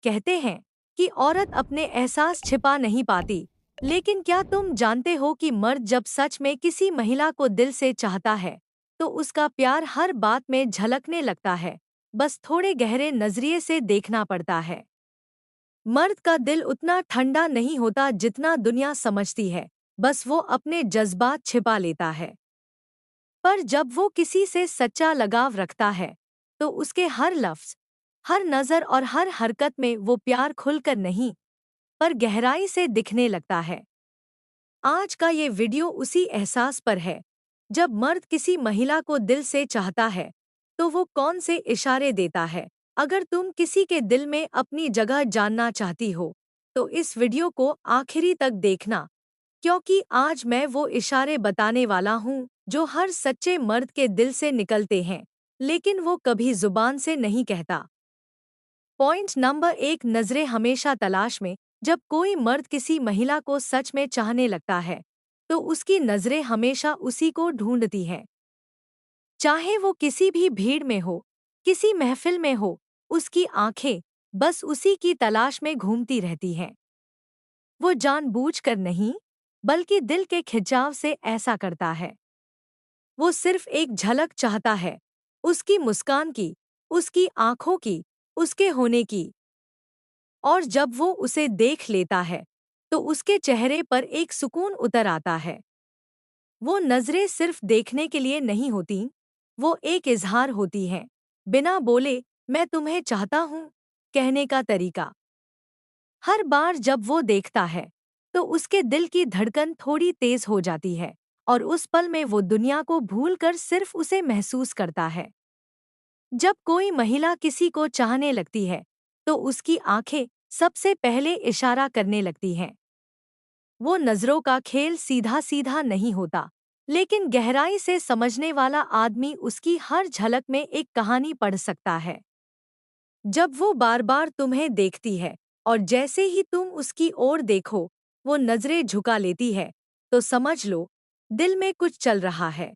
कहते हैं कि औरत अपने एहसास छिपा नहीं पाती, लेकिन क्या तुम जानते हो कि मर्द जब सच में किसी महिला को दिल से चाहता है, तो उसका प्यार हर बात में झलकने लगता है, बस थोड़े गहरे नजरिए से देखना पड़ता है। मर्द का दिल उतना ठंडा नहीं होता जितना दुनिया समझती है, बस वो अपने जज्बात छिपा लेता है। पर जब वो किसी से सच्चा लगाव रखता है, तो उसके हर लफ्ज, हर नज़र और हर हरकत में वो प्यार खुलकर नहीं, पर गहराई से दिखने लगता है। आज का ये वीडियो उसी एहसास पर है। जब मर्द किसी महिला को दिल से चाहता है, तो वो कौन से इशारे देता है। अगर तुम किसी के दिल में अपनी जगह जानना चाहती हो, तो इस वीडियो को आखिरी तक देखना, क्योंकि आज मैं वो इशारे बताने वाला हूँ जो हर सच्चे मर्द के दिल से निकलते हैं, लेकिन वो कभी जुबान से नहीं कहता। पॉइंट नंबर 1, नजरें हमेशा तलाश में। जब कोई मर्द किसी महिला को सच में चाहने लगता है, तो उसकी नजरें हमेशा उसी को ढूंढती हैं। चाहे वो किसी भी भीड़ में हो, किसी महफिल में हो, उसकी आंखें बस उसी की तलाश में घूमती रहती हैं। वो जानबूझकर नहीं, बल्कि दिल के खिंचाव से ऐसा करता है। वो सिर्फ एक झलक चाहता है, उसकी मुस्कान की, उसकी आंखों की, उसके होने की। और जब वो उसे देख लेता है, तो उसके चेहरे पर एक सुकून उतर आता है। वो नजरें सिर्फ देखने के लिए नहीं होती, वो एक इजहार होती हैं। बिना बोले मैं तुम्हें चाहता हूँ कहने का तरीका। हर बार जब वो देखता है, तो उसके दिल की धड़कन थोड़ी तेज हो जाती है, और उस पल में वो दुनिया को भूलकर सिर्फ उसे महसूस करता है। जब कोई महिला किसी को चाहने लगती है, तो उसकी आंखें सबसे पहले इशारा करने लगती हैं। वो नजरों का खेल सीधा सीधा नहीं होता, लेकिन गहराई से समझने वाला आदमी उसकी हर झलक में एक कहानी पढ़ सकता है। जब वो बार बार तुम्हें देखती है, और जैसे ही तुम उसकी ओर देखो, वो नजरें झुका लेती है, तो समझ लो दिल में कुछ चल रहा है।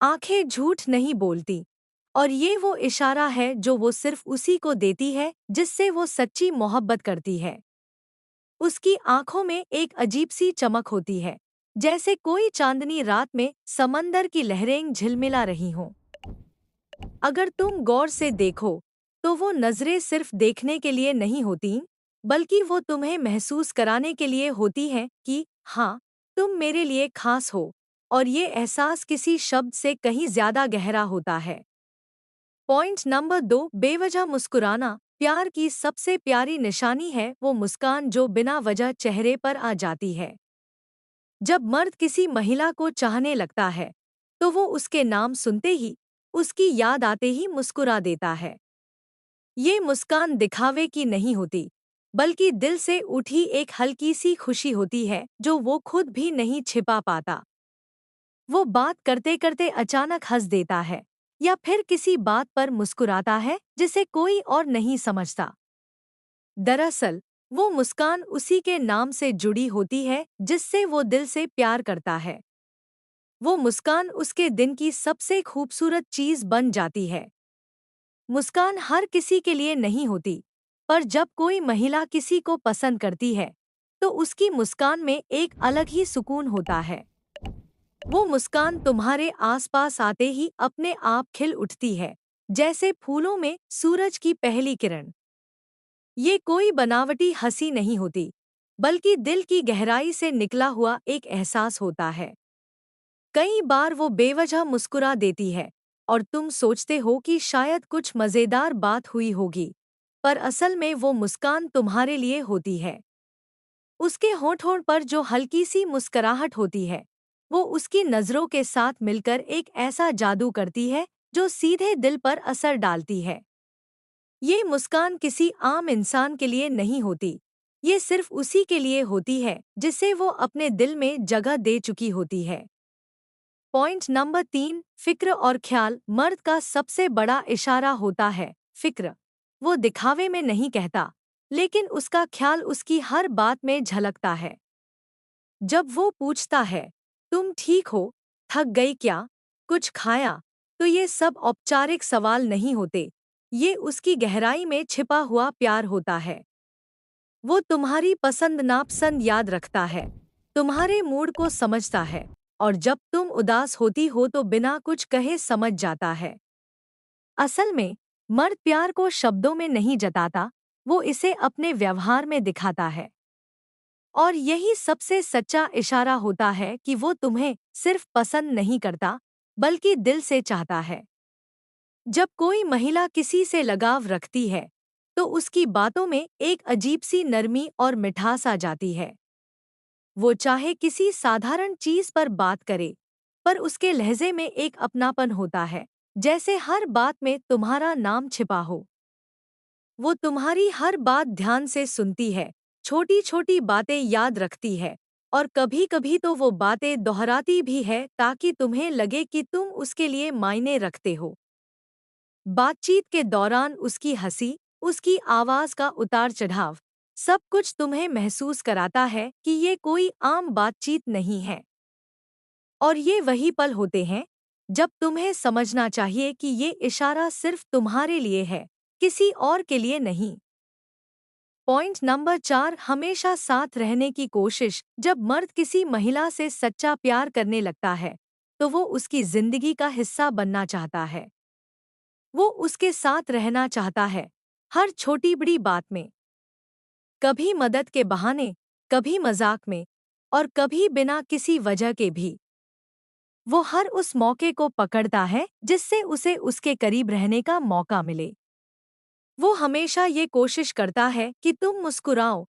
आंखें झूठ नहीं बोलती, और ये वो इशारा है जो वो सिर्फ उसी को देती है जिससे वो सच्ची मोहब्बत करती है। उसकी आंखों में एक अजीब सी चमक होती है, जैसे कोई चांदनी रात में समंदर की लहरें झिलमिला रही हों। अगर तुम गौर से देखो, तो वो नजरें सिर्फ देखने के लिए नहीं होती, बल्कि वो तुम्हें महसूस कराने के लिए होती हैं कि हाँ, तुम मेरे लिए खास हो। और ये एहसास किसी शब्द से कहीं ज्यादा गहरा होता है। पॉइंट नंबर 2, बेवजह मुस्कुराना। प्यार की सबसे प्यारी निशानी है वो मुस्कान जो बिना वजह चेहरे पर आ जाती है। जब मर्द किसी महिला को चाहने लगता है, तो वो उसके नाम सुनते ही, उसकी याद आते ही मुस्कुरा देता है। ये मुस्कान दिखावे की नहीं होती, बल्कि दिल से उठी एक हल्की सी खुशी होती है जो वो खुद भी नहीं छिपा पाता। वो बात करते करते अचानक हंस देता है, या फिर किसी बात पर मुस्कुराता है जिसे कोई और नहीं समझता। दरअसल वो मुस्कान उसी के नाम से जुड़ी होती है जिससे वो दिल से प्यार करता है। वो मुस्कान उसके दिन की सबसे खूबसूरत चीज बन जाती है। मुस्कान हर किसी के लिए नहीं होती, पर जब कोई महिला किसी को पसंद करती है, तो उसकी मुस्कान में एक अलग ही सुकून होता है। वो मुस्कान तुम्हारे आसपास आते ही अपने आप खिल उठती है, जैसे फूलों में सूरज की पहली किरण। ये कोई बनावटी हंसी नहीं होती, बल्कि दिल की गहराई से निकला हुआ एक एहसास होता है। कई बार वो बेवजह मुस्कुरा देती है, और तुम सोचते हो कि शायद कुछ मजेदार बात हुई होगी, पर असल में वो मुस्कान तुम्हारे लिए होती है। उसके होठों पर जो हल्की सी मुस्कुराहट होती है, वो उसकी नज़रों के साथ मिलकर एक ऐसा जादू करती है जो सीधे दिल पर असर डालती है। ये मुस्कान किसी आम इंसान के लिए नहीं होती, ये सिर्फ उसी के लिए होती है जिसे वो अपने दिल में जगह दे चुकी होती है। पॉइंट नंबर 3, फिक्र और ख्याल। मर्द का सबसे बड़ा इशारा होता है फिक्र। वो दिखावे में नहीं कहता, लेकिन उसका ख्याल उसकी हर बात में झलकता है। जब वो पूछता है, तुम ठीक हो, थक गई क्या, कुछ खाया, तो ये सब औपचारिक सवाल नहीं होते, ये उसकी गहराई में छिपा हुआ प्यार होता है। वो तुम्हारी पसंद नापसंद याद रखता है, तुम्हारे मूड को समझता है, और जब तुम उदास होती हो तो बिना कुछ कहे समझ जाता है। असल में मर्द प्यार को शब्दों में नहीं जताता, वो इसे अपने व्यवहार में दिखाता है। और यही सबसे सच्चा इशारा होता है कि वो तुम्हें सिर्फ पसंद नहीं करता, बल्कि दिल से चाहता है। जब कोई महिला किसी से लगाव रखती है, तो उसकी बातों में एक अजीब सी नरमी और मिठास आ जाती है। वो चाहे किसी साधारण चीज पर बात करे, पर उसके लहजे में एक अपनापन होता है, जैसे हर बात में तुम्हारा नाम छिपा हो। वो तुम्हारी हर बात ध्यान से सुनती है, छोटी छोटी बातें याद रखती है, और कभी कभी तो वो बातें दोहराती भी है ताकि तुम्हें लगे कि तुम उसके लिए मायने रखते हो। बातचीत के दौरान उसकी हंसी, उसकी आवाज का उतार चढ़ाव, सब कुछ तुम्हें महसूस कराता है कि ये कोई आम बातचीत नहीं है। और ये वही पल होते हैं जब तुम्हें समझना चाहिए कि ये इशारा सिर्फ तुम्हारे लिए है, किसी और के लिए नहीं। पॉइंट नंबर 4, हमेशा साथ रहने की कोशिश। जब मर्द किसी महिला से सच्चा प्यार करने लगता है, तो वो उसकी जिंदगी का हिस्सा बनना चाहता है। वो उसके साथ रहना चाहता है, हर छोटी बड़ी बात में, कभी मदद के बहाने, कभी मजाक में, और कभी बिना किसी वजह के भी। वो हर उस मौके को पकड़ता है जिससे उसे उसके करीब रहने का मौका मिले। वो हमेशा ये कोशिश करता है कि तुम मुस्कुराओ,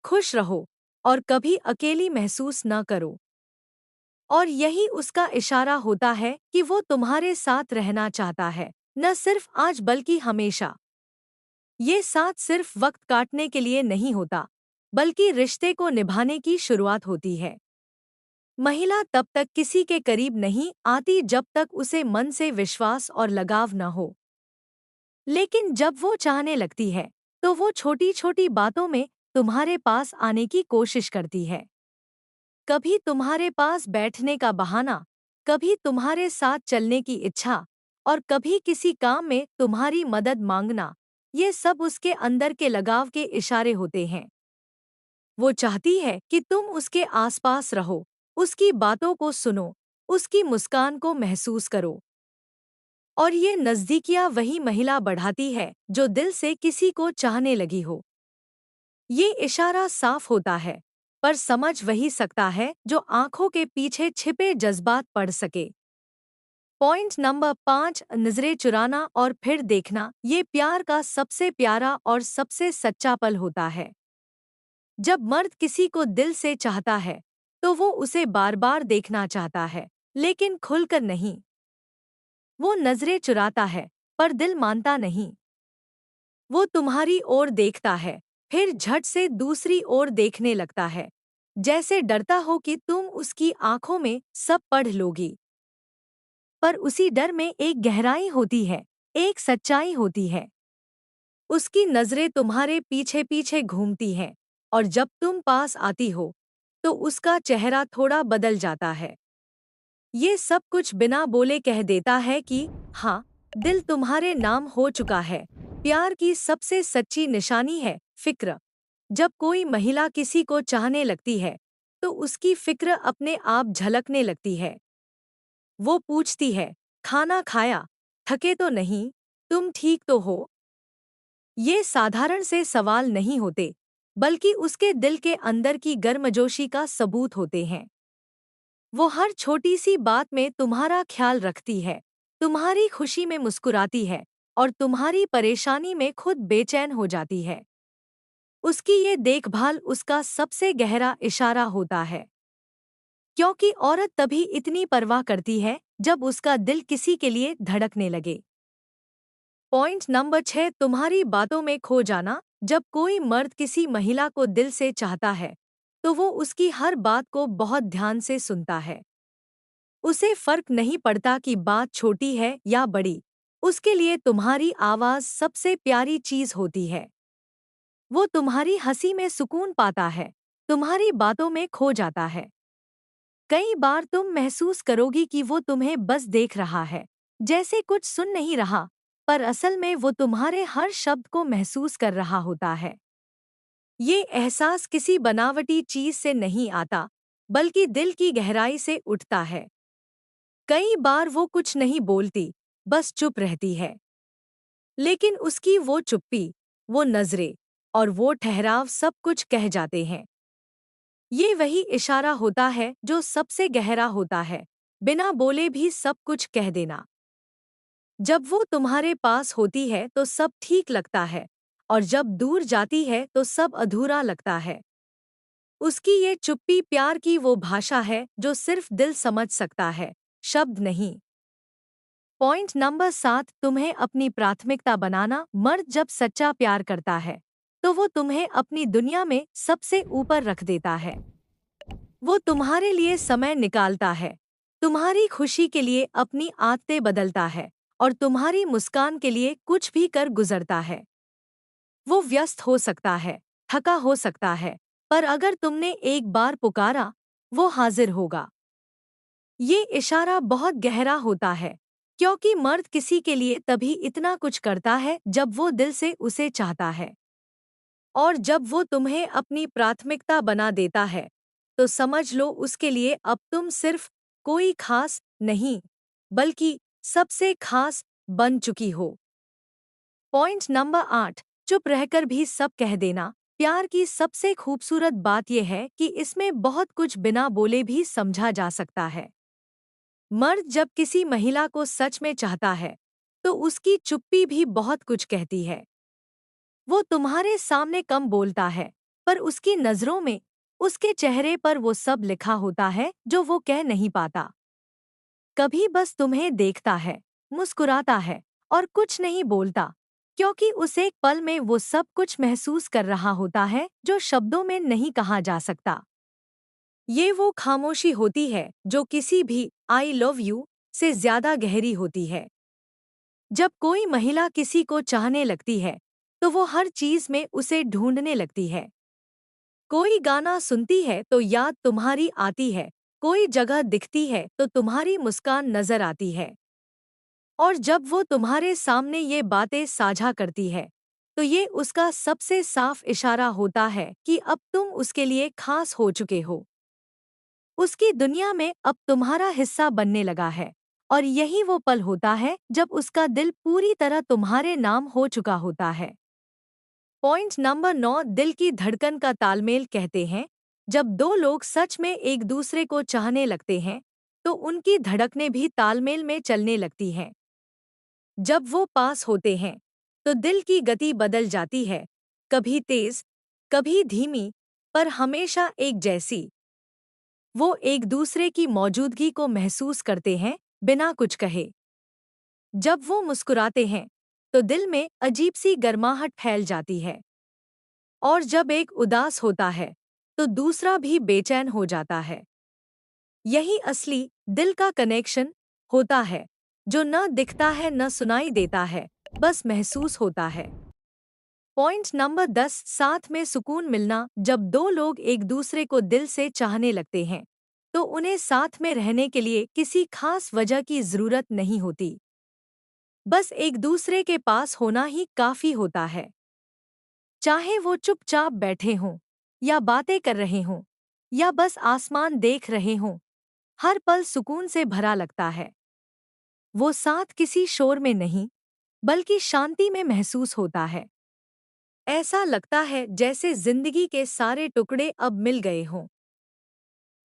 खुश रहो, और कभी अकेली महसूस न करो। और यही उसका इशारा होता है कि वो तुम्हारे साथ रहना चाहता है, न सिर्फ आज बल्कि हमेशा। ये साथ सिर्फ वक्त काटने के लिए नहीं होता, बल्कि रिश्ते को निभाने की शुरुआत होती है। महिला तब तक किसी के करीब नहीं आती जब तक उसे मन से विश्वास और लगाव न हो। लेकिन जब वो चाहने लगती है, तो वो छोटी छोटी बातों में तुम्हारे पास आने की कोशिश करती है। कभी तुम्हारे पास बैठने का बहाना, कभी तुम्हारे साथ चलने की इच्छा, और कभी किसी काम में तुम्हारी मदद मांगना। ये सब उसके अंदर के लगाव के इशारे होते हैं। वो चाहती है कि तुम उसके आसपास रहो, उसकी बातों को सुनो, उसकी मुस्कान को महसूस करो। और ये नज़दीकियाँ वही महिला बढ़ाती है जो दिल से किसी को चाहने लगी हो। ये इशारा साफ होता है, पर समझ वही सकता है जो आंखों के पीछे छिपे जज्बात पढ़ सके। पॉइंट नंबर 5, नजरें चुराना और फिर देखना। ये प्यार का सबसे प्यारा और सबसे सच्चा पल होता है। जब मर्द किसी को दिल से चाहता है, तो वो उसे बार बार देखना चाहता है, लेकिन खुलकर नहीं। वो नजरें चुराता है, पर दिल मानता नहीं। वो तुम्हारी ओर देखता है, फिर झट से दूसरी ओर देखने लगता है, जैसे डरता हो कि तुम उसकी आंखों में सब पढ़ लोगी। पर उसी डर में एक गहराई होती है, एक सच्चाई होती है। उसकी नजरें तुम्हारे पीछे पीछे घूमती हैं, और जब तुम पास आती हो, तो उसका चेहरा थोड़ा बदल जाता है। ये सब कुछ बिना बोले कह देता है कि हाँ, दिल तुम्हारे नाम हो चुका है। प्यार की सबसे सच्ची निशानी है फिक्र। जब कोई महिला किसी को चाहने लगती है, तो उसकी फिक्र अपने आप झलकने लगती है। वो पूछती है, खाना खाया, थके तो नहीं, तुम ठीक तो हो। ये साधारण से सवाल नहीं होते, बल्कि उसके दिल के अंदर की गर्मजोशी का सबूत होते हैं। वो हर छोटी सी बात में तुम्हारा ख्याल रखती है, तुम्हारी खुशी में मुस्कुराती है, और तुम्हारी परेशानी में खुद बेचैन हो जाती है। उसकी ये देखभाल उसका सबसे गहरा इशारा होता है। क्योंकि औरत तभी इतनी परवाह करती है जब उसका दिल किसी के लिए धड़कने लगे। पॉइंट नंबर 6, तुम्हारी बातों में खो जाना। जब कोई मर्द किसी महिला को दिल से चाहता है, तो वो उसकी हर बात को बहुत ध्यान से सुनता है। उसे फर्क नहीं पड़ता कि बात छोटी है या बड़ी, उसके लिए तुम्हारी आवाज़ सबसे प्यारी चीज़ होती है। वो तुम्हारी हंसी में सुकून पाता है, तुम्हारी बातों में खो जाता है। कई बार तुम महसूस करोगी कि वो तुम्हें बस देख रहा है, जैसे कुछ सुन नहीं रहा, पर असल में वो तुम्हारे हर शब्द को महसूस कर रहा होता है। ये एहसास किसी बनावटी चीज से नहीं आता, बल्कि दिल की गहराई से उठता है। कई बार वो कुछ नहीं बोलती, बस चुप रहती है। लेकिन उसकी वो चुप्पी, वो नजरें और वो ठहराव सब कुछ कह जाते हैं। ये वही इशारा होता है जो सबसे गहरा होता है, बिना बोले भी सब कुछ कह देना। जब वो तुम्हारे पास होती है तो सब ठीक लगता है, और जब दूर जाती है तो सब अधूरा लगता है। उसकी ये चुप्पी प्यार की वो भाषा है जो सिर्फ दिल समझ सकता है, शब्द नहीं। पॉइंट नंबर 7, तुम्हें अपनी प्राथमिकता बनाना। मर्द जब सच्चा प्यार करता है तो वो तुम्हें अपनी दुनिया में सबसे ऊपर रख देता है। वो तुम्हारे लिए समय निकालता है, तुम्हारी खुशी के लिए अपनी आदतें बदलता है, और तुम्हारी मुस्कान के लिए कुछ भी कर गुजरता है। वो व्यस्त हो सकता है, थका हो सकता है, पर अगर तुमने एक बार पुकारा, वो हाजिर होगा। ये इशारा बहुत गहरा होता है, क्योंकि मर्द किसी के लिए तभी इतना कुछ करता है जब वो दिल से उसे चाहता है। और जब वो तुम्हें अपनी प्राथमिकता बना देता है, तो समझ लो उसके लिए अब तुम सिर्फ कोई खास नहीं, बल्कि सबसे खास बन चुकी हो। पॉइंट नंबर 8, चुप रहकर भी सब कह देना। प्यार की सबसे खूबसूरत बात यह है कि इसमें बहुत कुछ बिना बोले भी समझा जा सकता है। मर्द जब किसी महिला को सच में चाहता है, तो उसकी चुप्पी भी बहुत कुछ कहती है। वो तुम्हारे सामने कम बोलता है, पर उसकी नजरों में, उसके चेहरे पर वो सब लिखा होता है जो वो कह नहीं पाता। कभी बस तुम्हें देखता है, मुस्कुराता है और कुछ नहीं बोलता, क्योंकि उस एक पल में वो सब कुछ महसूस कर रहा होता है जो शब्दों में नहीं कहा जा सकता। ये वो खामोशी होती है जो किसी भी "आई लव यू" से ज्यादा गहरी होती है। जब कोई महिला किसी को चाहने लगती है, तो वो हर चीज में उसे ढूंढने लगती है। कोई गाना सुनती है तो याद तुम्हारी आती है, कोई जगह दिखती है तो तुम्हारी मुस्कान नजर आती है। और जब वो तुम्हारे सामने ये बातें साझा करती है, तो ये उसका सबसे साफ इशारा होता है कि अब तुम उसके लिए खास हो चुके हो। उसकी दुनिया में अब तुम्हारा हिस्सा बनने लगा है, और यही वो पल होता है जब उसका दिल पूरी तरह तुम्हारे नाम हो चुका होता है। पॉइंट नंबर 9, दिल की धड़कन का तालमेल कहते हैं। जब दो लोग सच में एक दूसरे को चाहने लगते हैं, तो उनकी धड़कनें भी तालमेल में चलने लगती हैं। जब वो पास होते हैं, तो दिल की गति बदल जाती है, कभी तेज, कभी धीमी, पर हमेशा एक जैसी। वो एक दूसरे की मौजूदगी को महसूस करते हैं, बिना कुछ कहे। जब वो मुस्कुराते हैं, तो दिल में अजीब सी गर्माहट फैल जाती है। और जब एक उदास होता है, तो दूसरा भी बेचैन हो जाता है। यही असली दिल का कनेक्शन होता है, जो न दिखता है न सुनाई देता है, बस महसूस होता है। पॉइंट नंबर 10, साथ में सुकून मिलना। जब दो लोग एक दूसरे को दिल से चाहने लगते हैं, तो उन्हें साथ में रहने के लिए किसी खास वजह की जरूरत नहीं होती। बस एक दूसरे के पास होना ही काफी होता है। चाहे वो चुपचाप बैठे हों, या बातें कर रहे हों, या बस आसमान देख रहे हों, हर पल सुकून से भरा लगता है। वो साथ किसी शोर में नहीं, बल्कि शांति में महसूस होता है। ऐसा लगता है जैसे जिंदगी के सारे टुकड़े अब मिल गए हों।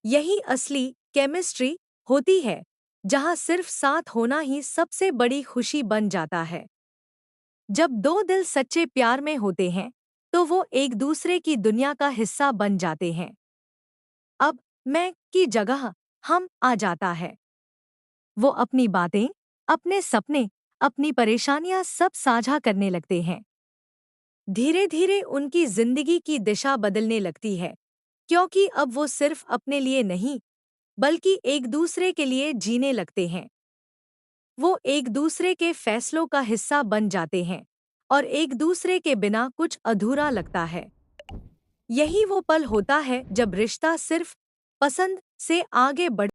यही असली केमिस्ट्री होती है, जहाँ सिर्फ साथ होना ही सबसे बड़ी खुशी बन जाता है। जब दो दिल सच्चे प्यार में होते हैं, तो वो एक दूसरे की दुनिया का हिस्सा बन जाते हैं। अब मैं की जगह हम आ जाता है। वो अपनी बातें, अपने सपने, अपनी परेशानियां सब साझा करने लगते हैं। धीरे धीरे उनकी जिंदगी की दिशा बदलने लगती है, क्योंकि अब वो सिर्फ अपने लिए नहीं, बल्कि एक दूसरे के लिए जीने लगते हैं। वो एक दूसरे के फैसलों का हिस्सा बन जाते हैं, और एक दूसरे के बिना कुछ अधूरा लगता है। यही वो पल होता है जब रिश्ता सिर्फ पसंद से आगे बढ़